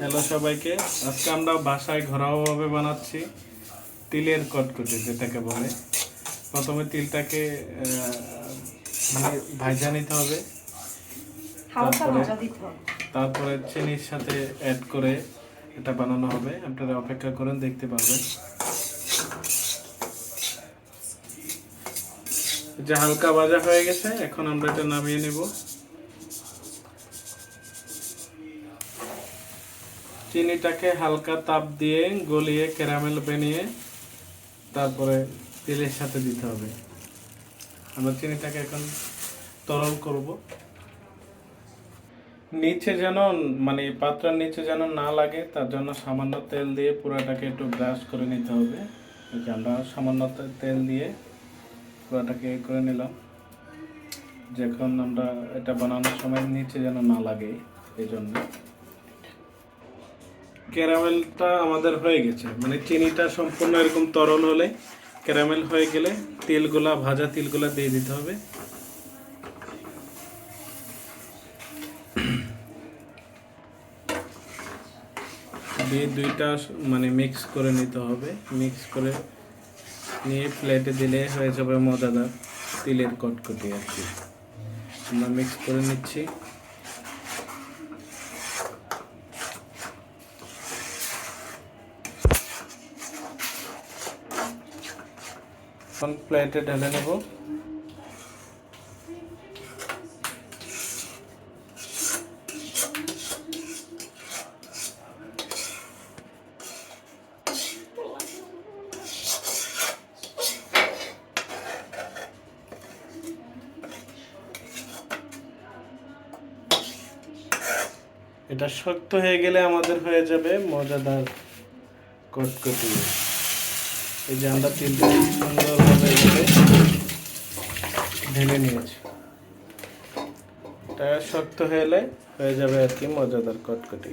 Hello সবাইকে, আজকে আমরা বাসায় ঘরোয়াভাবে বানাচ্ছি তিলের কটকটি, যেটাকে বলে। প্রথমে তিলটাকে মানে ভাজা নিতে হবে, তারপরে চিনির সাথে অ্যাড করে এটা বানানো হবে। আপনারা অপেক্ষা করেন, দেখতে পাবেন যে হালকা ভাজা হয়ে গেছে। এখন আমরা এটা নামিয়ে নেব। চিনিটাকে হালকা তাপ দিয়ে গলিয়ে ক্যারামেল বানিয়ে তারপরে তেলের সাথে দিতে হবে। আমরা চিনিটাকে এখন তরল করব। নিচে যেন মানে পাত্রের নিচে যেন না লাগে, তার জন্য সামান্য তেল দিয়ে পুরাটাকে একটু ব্রাশ করে নিতে হবে। আমরা সামান্য তেল দিয়ে পুরাটাকে করে নিলাম, যখন আমরা এটা বানানোর সময় নিচে যেন না লাগে এই জন্য। ক্যারামেলটা আমাদের হয়ে গেছে, মানে চিনিটা সম্পূর্ণ এরকম তরল হলে, ক্যারামেল হয়ে গেলে তিলগুলা, ভাজা তিলগুলা দিয়ে দিতে হবে। দিয়ে দুইটা মানে মিক্স করে নিতে হবে। মিক্স করে নিয়ে প্লেটে দিলে হয়ে যাবে মজাদার তিলের কটকটি আর কি। আমরা মিক্স করে নিচ্ছি। এখন প্লেটে ঢেলে নেব। এটা শক্ত হয়ে গেলে আমাদের হয়ে যাবে মজাদার কটকটি। এই যে আমরা তিলটা সুন্দরভাবে ঢেলে নিয়েছি। এটা শক্ত হলে হয়ে যাবে আর কি মজাদার কটকটি।